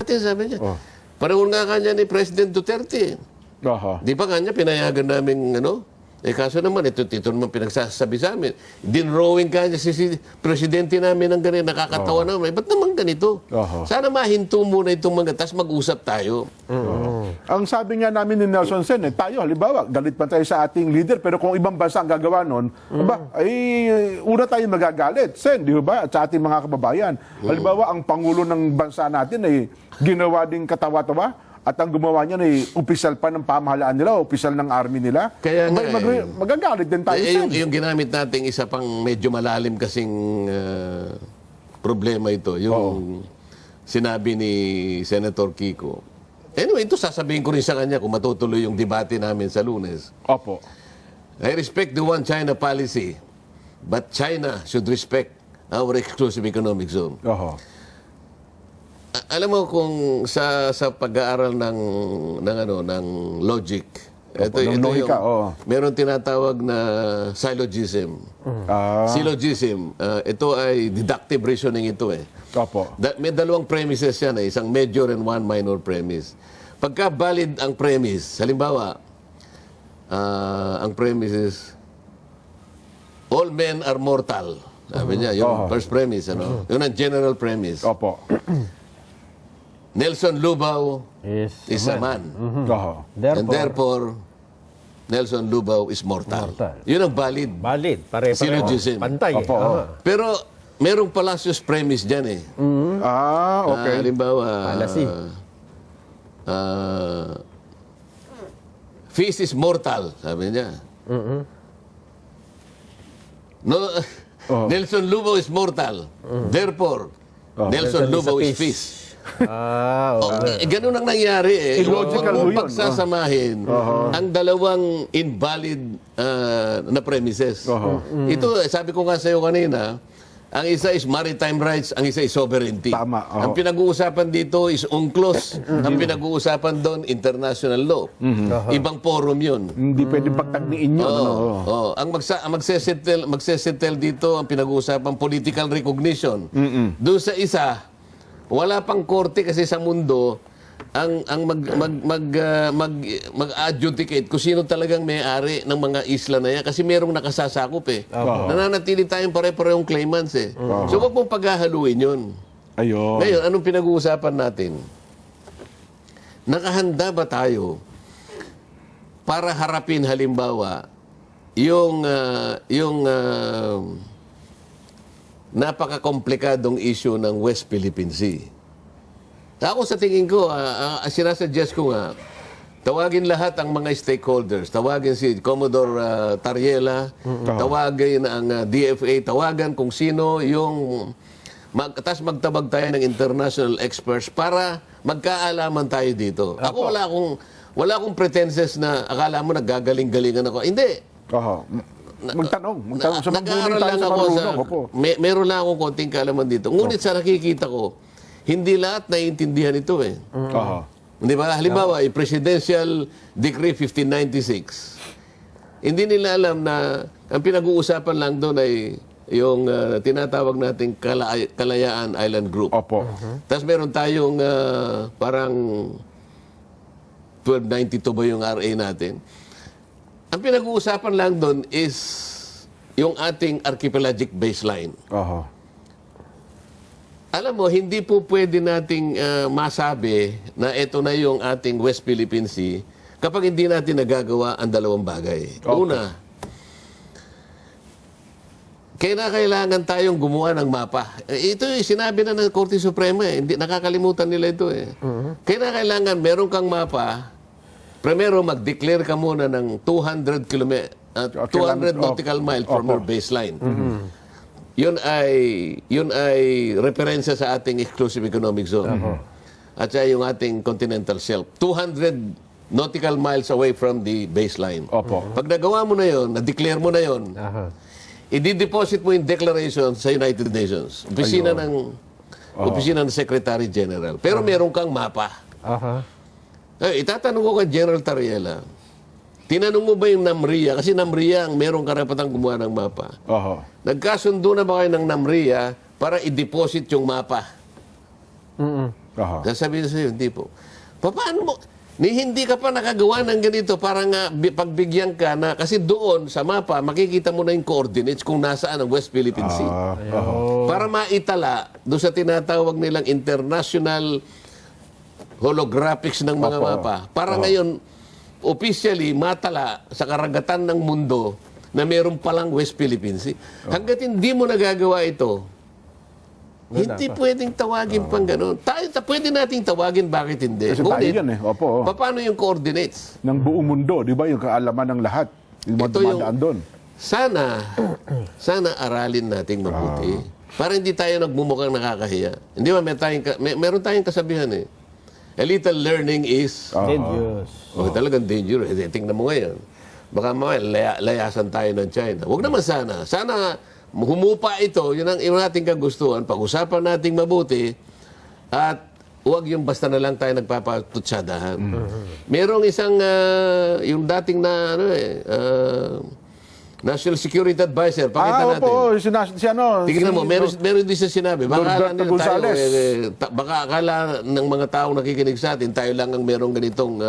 natin, sabi niya. Panahon nga kanya ni President Duterte. Di ba kanya pinayagan namin, kaso naman, ito naman pinagsasabi sa amin. Dinrowing kanya si presidente namin ng ganyan, nakakatawa naman. Ba't naman ganito? Sana mahinto muna itong mga, tas mag-usap tayo. Ang sabi nga namin ni Nelson Sen, tayo, halimbawa, galit pa tayo sa ating leader, pero kung ibang bansa ang gagawa nun, una tayo magagalit. Sen, di ba? At sa ating mga kababayan. Halimbawa, ang Pangulo ng bansa natin ay ginawa ding katawa-tawa. At ang gumawa niya ay opisyal pa ng pamahalaan nila, opisyal ng army nila. Kaya magagalit din tayo. Yung ginamit nating isa pang medyo malalim kasing problema ito. Yung sinabi ni Senator Kiko. Anyway, ito sasabihin ko rin sa kanya kung matutuloy yung debate namin sa Lunes. Opo. I respect the one China policy, but China should respect our exclusive economic zone. Alam mo kung sa pag-aaral ng logic, meron tinatawag na syllogism. Syllogism, ito ay deductive reasoning ito eh. May dalawang premises yan eh, isang major and one minor premise. Pagka valid ang premise, halimbawa, ang premise is all men are mortal. Sabi niya, yung first premise, yun ang general premise. Nelson Lubao is a man. And therefore, Nelson Lubao is mortal. Yun ang valid. Valid. Pare-pareho. Syllogism. Pantay. Pero, merong Palacios premise dyan eh. Okay. Halimbawa, feast is mortal, sabi niya. Nelson Lubao is mortal. Therefore, Nelson Lubao is feast. Ganun ang nangyari eh. Illogical Huwag yun. Pagsasamahin ang dalawang invalid na premises. Ito, sabi ko nga sa'yo kanina, ang isa is maritime rights, ang isa is sovereignty. Tama. Ang pinag-uusapan dito is UNCLOS. Ang pinag-uusapan doon, international law. Ibang forum yun. Hindi pwedeng pagtagniin yun. Ang magsesettle dito, ang pinag-uusapan, political recognition. Doon sa isa, wala pang korte kasi sa mundo ang mag-adjudicate kung sino talagang may-ari ng mga isla na yan kasi merong nakasasakop eh. Nananatili tayong pare-parehong claimants eh. So wag mong paghahaluin yun. Ngayon, anong pinag-uusapan natin? Nakahanda ba tayo para harapin halimbawa yung napaka-komplikadong issue ng West Philippine Sea. Ako sa tingin ko, sinasuggest ko nga, tawagin lahat ang mga stakeholders. Tawagin si Commodore Tariela, tawagin ang DFA, tawagan kung sino yung... Tapos magtabag tayo ng international experts para magkaalaman tayo dito. Ako wala akong pretenses na akala mo naggagaling-galingan ako. Hindi. Magtanong sa nag-aaral lang ako meron lang akong konting kaalaman dito. Ngunit sa nakikita ko, hindi lahat naiintindihan ito eh. Di ba? Halimbawa, yung Presidential Decree 1596. Hindi nila alam na ang pinag-uusapan lang doon ay yung tinatawag nating Kalayaan Island Group. Tapos meron tayong parang 1292 ba yung RA natin. Ang pinag-uusapan lang doon is yung ating archipelagic baseline. Alam mo, hindi po pwede nating masabi na ito na yung ating West Philippine Sea kapag hindi natin nagagawa ang dalawang bagay. Una, kailangan tayong gumawa ng mapa. Ito sinabi na ng Korte Suprema eh. Hindi, nakakalimutan nila ito eh. Kailangan meron kang mapa. Primero, mag-declare ka muna ng 200 nautical miles from your baseline. Yun ay referensya sa ating exclusive economic zone. At saka yung ating continental shelf. 200 nautical miles away from the baseline. Pag nagawa mo na yun, na-declare mo na yun, i-deposit mo yung declaration sa United Nations. Opisina ng Secretary General. Pero meron kang mapa. Itatanong ko kay General Tariela, tinanong mo ba yung NAMRIA? Kasi NAMRIA ang merong karapatang gumawa ng mapa. Nagkasundo na ba kayo ng NAMRIA para i-deposit yung mapa Aha. Sasabihin sa'yo, hindi po. Paano mo? Hindi ka pa nakagawa ng ganito para nga pagbigyan ka na, kasi doon sa mapa, makikita mo na yung coordinates kung nasaan ang West Philippine Sea. Para maitala doon sa tinatawag nilang international holographics ng mga mapa. Para ngayon, officially, matala sa karagatan ng mundo na meron palang West Philippine Sea. Hanggat hindi mo nagagawa ito, hindi pwedeng tawagin pang gano'n. Pwede nating tawagin, bakit hindi? Kasi tayo yan eh. Opo. Paano yung coordinates? Ng buong mundo, di ba? Yung kaalaman ng lahat. Yung mga Ito yung- dumadaan doon. Sana aralin nating mabuti. Para hindi tayo nagmumukhang nakakahiya. Hindi ba, meron tayong kasabihan eh. A little learning is... Dangerous. Talagang dangerous. Tingnan mo ngayon. Baka mamaya layasan tayo ng China. Huwag naman sana. Sana humupa ito, yun ang ating kagustuhan, pag-usapan nating mabuti, at huwag yung basta na lang tayo nagpapatutsadahan. Merong isang, yung dating na, National Security Advisor, pakita natin. Opo. Tingnan mo, meron din siya sinabi. Baka akala Norberto nila tayo, Gonzales. baka akala ng mga taong nakikinig sa atin, tayo lang ang merong ganitong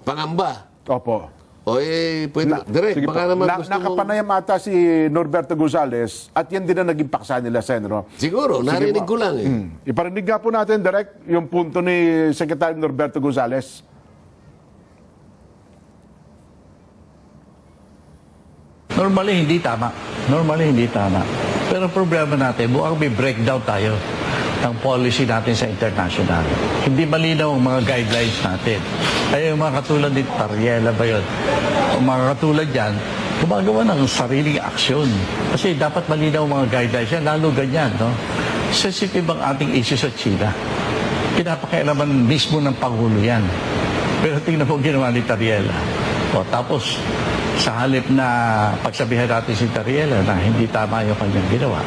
pangamba. Opo. O pwede, direct, Sige baka po. naman gusto mong... Nakapanayam ata si Norberto Gonzales at yan din ang naging paksa nila, Sen. No? Siguro, narinig ko lang eh. Iparinig nga po natin direct yung punto ni Secretary Norberto Gonzales. Normally, hindi tama. Normally, hindi tama. Pero ang problema natin, mukhang may breakdown tayo ng policy natin sa international. Hindi malinaw ang mga guidelines natin. Ay, yung mga katulad ni Tariela ba yun? Ang mga katulad yan, gumagawa ng sariling aksyon. Kasi dapat malinaw ang mga guidelines yan, lalo ganyan, no? Sensitive ang ating issue sa China. Pinapakialaman mismo ng Pangulo yan. Pero tingnan mo ginawa ni Tariela. O, tapos, sa halip na pagsabihan natin si Tariela na hindi tama yung kanyang ginawa,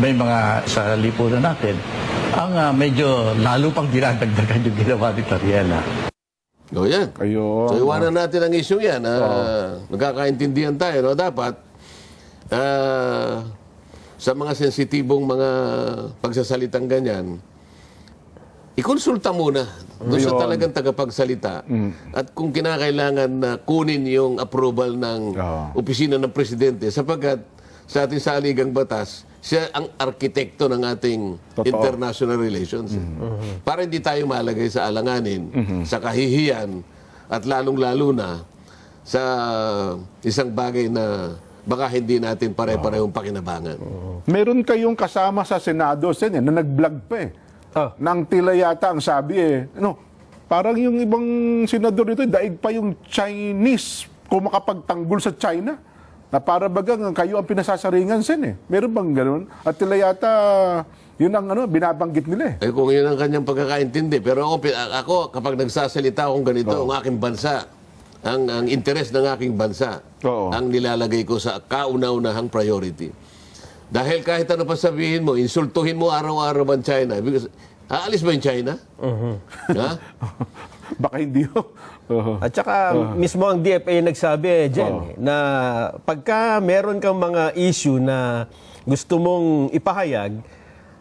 may mga sa lipunan natin, ang medyo lalo pang dinadagdagan yung ginawa ni Tariela. O yan. Ayun. So iwanan natin ang issue yan. Magkakaintindihan tayo. No? Dapat, sa mga sensitibong mga pagsasalitang ganyan, ikonsulta muna doon sa talagang tagapagsalita. At kung kinakailangan na kunin yung approval ng opisina ng presidente, sapagkat sa ating saligang batas, siya ang arkitekto ng ating international relations. Para hindi tayo malagay sa alanganin, sa kahihiyan, at lalong-lalo na sa isang bagay na baka hindi natin pare-parehong pakinabangan. Meron kayong kasama sa Senado, Sen, na nag-vlog pa eh. Nang tila yata ang sabi parang yung ibang senador dito, daig pa yung Chinese kung makapagtanggol sa China. Na para bagang kayo ang pinasasaringan, Sen eh. Meron bang ganun? At tila yata, yun ang binabanggit nila eh. Kung yun ang kanyang pagkakaintindi. Pero ako kapag nagsasalita akong ganito, ang aking bansa, ang interes ng aking bansa, ang nilalagay ko sa kauna-unahang priority. Dahil kahit ano pa sabihin mo, insultuhin mo araw-araw ang China. Because, aalis ba yung China? Ha? Baka hindi yun. At saka mismo ang DFA nagsabi, Jen, na pagka meron kang mga issue na gusto mong ipahayag,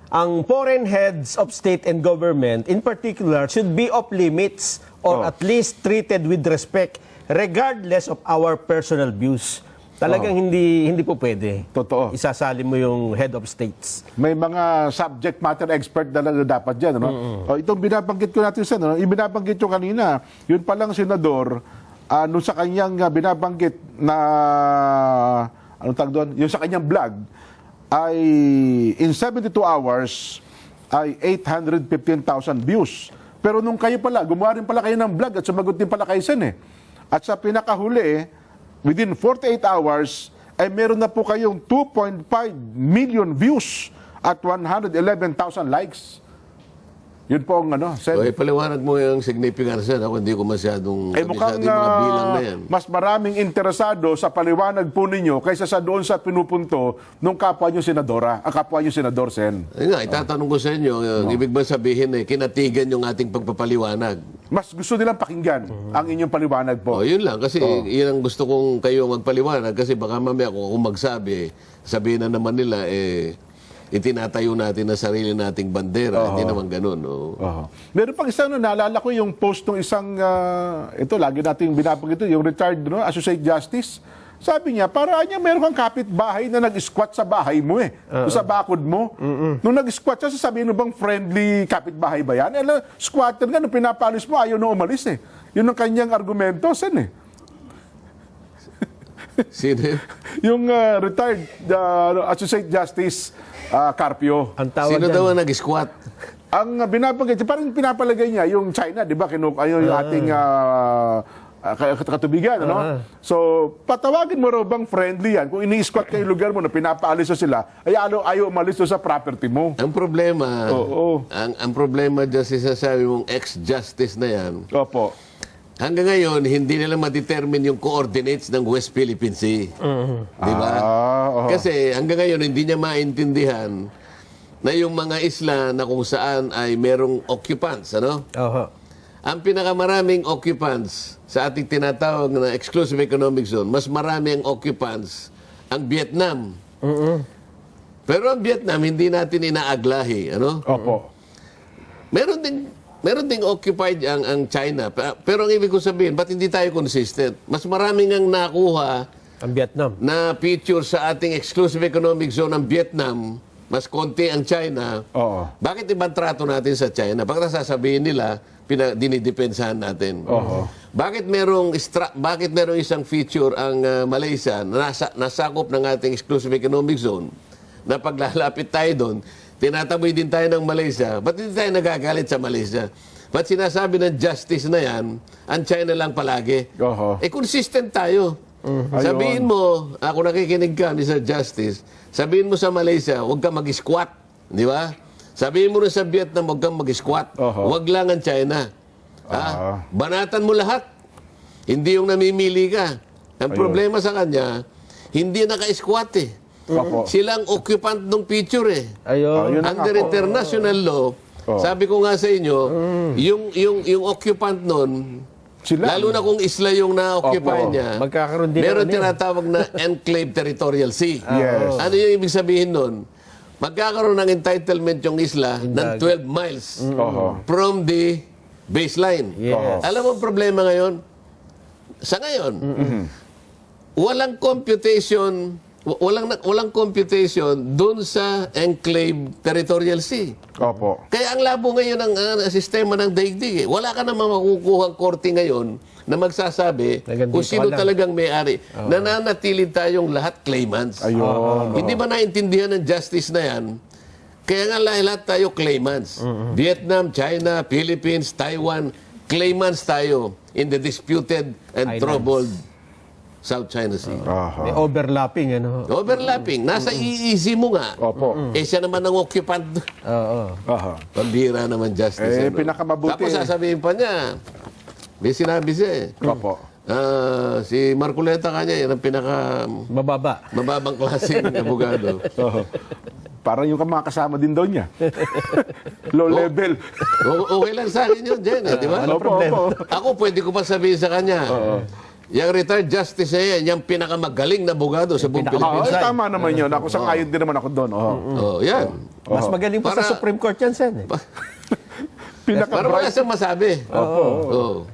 ang foreign heads of state and government, in particular, should be off limits or at least treated with respect regardless of our personal views. Talagang hindi po pwede. Totoo. Isasali mo yung head of states. May mga subject matter expert na dapat dyan. Itong binabanggit ko natin sa yung binabanggit ko kanina, yun palang senador, nung sa kanyang binabanggit na, anong tawag doon? Yung sa kanyang vlog, ay in 72 hours, ay 815,000 views. Pero nung kayo pala, gumawa rin pala kayo ng vlog at sumagot din pala kayo Sen eh. At sa pinakahuli, within 48 hours, ay meron na po kayong 2.5 million views at 111,000 likes. Yun po ang Sen. Okay, paliwanag mo yung significance yan. Ako hindi ko masyadong Mukhang mga bilang na yan. mas maraming interesado sa paliwanag po ninyo kaysa sa doon sa pinupunto nung kapwa nyo senadora, kapwa nyo senador, Sen. Ayun nga, itatanong ko sa inyo, ibig ba sabihin kinatigan yung ating pagpapaliwanag? Mas gusto nilang pakinggan ang inyong paliwanag po. O, yun lang. Kasi yun ang gusto kong kayo magpaliwanag. Kasi baka mamaya kung magsabi, sabihin na naman nila, itinatayo natin na sarili nating bandera. Hindi naman ganun. Oh. Meron pang isang, naalala ko yung post ng isang, ito, lagi natin binabanggit ito, yung retired Associate Justice. Sabi niya, para niya meron kang kapitbahay na nag-squat sa bahay mo sa bakod mo. Nung nag-squat siya, sasabihin mo bang friendly kapitbahay ba yan? Squatter nga, nung pinapalis mo, ayaw na umalis Yun ang kanyang argumento, Sen Sino yun? Yung retired Associate Justice Carpio. Ang tawag Sino yan. daw ang nag-squat? Ang binabanggit, parang pinapalagay niya yung China, di ba? Yung ating katubigan, ano? So, patawagin mo raw bang friendly yan? Kung ini-squat kayo lugar mo na pinapaalis na sila, ay ayaw umalis doon sa property mo. Ang problema, Oo. ang problema dyan sasabi mong ex-justice na yan, Opo. hanggang ngayon, hindi nila ma-determine yung coordinates ng West Philippine Sea. Di ba? Oo. Kasi hanggang ngayon, hindi niya maintindihan na yung mga isla na kung saan ay merong occupants, ano? Oho. Ang pinakamaraming occupants sa ating tinatawag na exclusive economic zone, mas marami ang occupants ang Vietnam. Pero ang Vietnam, hindi natin inaaglahi, ano? Opo. Meron ding occupied ang China. Pero ang ibig ko sabihin, ba't hindi tayo consistent? Mas maraming ang nakuha Ang Vietnam. na feature sa ating exclusive economic zone ng Vietnam, mas konti ang China. Oo. Bakit ibang trato natin sa China? Bakit sasabihin nila, dinidepensahan natin? Bakit merong isang feature ang Malaysia na nasakop ng ating exclusive economic zone na paglalapit tayo doon, tinataboy din tayo ng Malaysia. Ba't hindi tayo nagagalit sa Malaysia? Ba't sinasabi ng justice na yan, ang China lang palagi? Consistent tayo. Sabihin mo, ako nakikinig ka ni Sir Justice, sabihin mo sa Malaysia, huwag ka mag-squat. Di ba? Sabihin mo rin sa Vietnam, huwag kang mag-squat. Huwag lang ang China. Banatan mo lahat. Hindi yung namimili ka. Ang problema sa kanya, hindi naka-squat Silang occupant ng picture Ayun. Under international law, sabi ko nga sa inyo, yung occupant nun, Sila. lalo na kung isla yung na-occupy niya, Magkakaroon din meron ng ano yun. tinatawag na enclave territorial sea. Yes. Ano yung ibig sabihin nun? Magkakaroon ng entitlement yung isla ng 12 miles from the baseline. Yes. Alam mo ang problema ngayon? Sa ngayon, walang computation doon sa enclave territorial sea. Opo. Kaya ang labo ngayon ng sistema ng daigdig. Wala ka namang makukuhang korte ngayon na magsasabi Talagang kung dito sino ka lang. talagang may-ari. Nananatili tayong lahat claimants. Ayun. Hindi ba naintindihan ng justice na yan? Kaya nga lahat tayo claimants. Vietnam, China, Philippines, Taiwan, claimants tayo in the disputed and Islands. troubled South China Sea. May overlapping, ano? Overlapping. Nasa EEZ mo nga. Opo. Siya naman ang occupant. Oo. Pambira naman justice. Pinakamabuti. Tapos sasabihin pa niya, may sinabi siya Opo. si Marcoleta kanya, yan ang pinaka Mababa. mababang klaseng abogado. Parang yung mga kasama din daw niya. Low level. Okay lang sa akin yun, Jen, di ba? Opo. Ako, pwede ko pa sabihin sa kanya, yung retired justice na yan, yung pinakamagaling na abogado sa buong Pilipinas. Tama naman yun. Ako sang-ayon din naman ako doon. Yan. Mas magaling pa sa Para- Supreme Court yan, Sen. Para wala siyang masabi. Oo.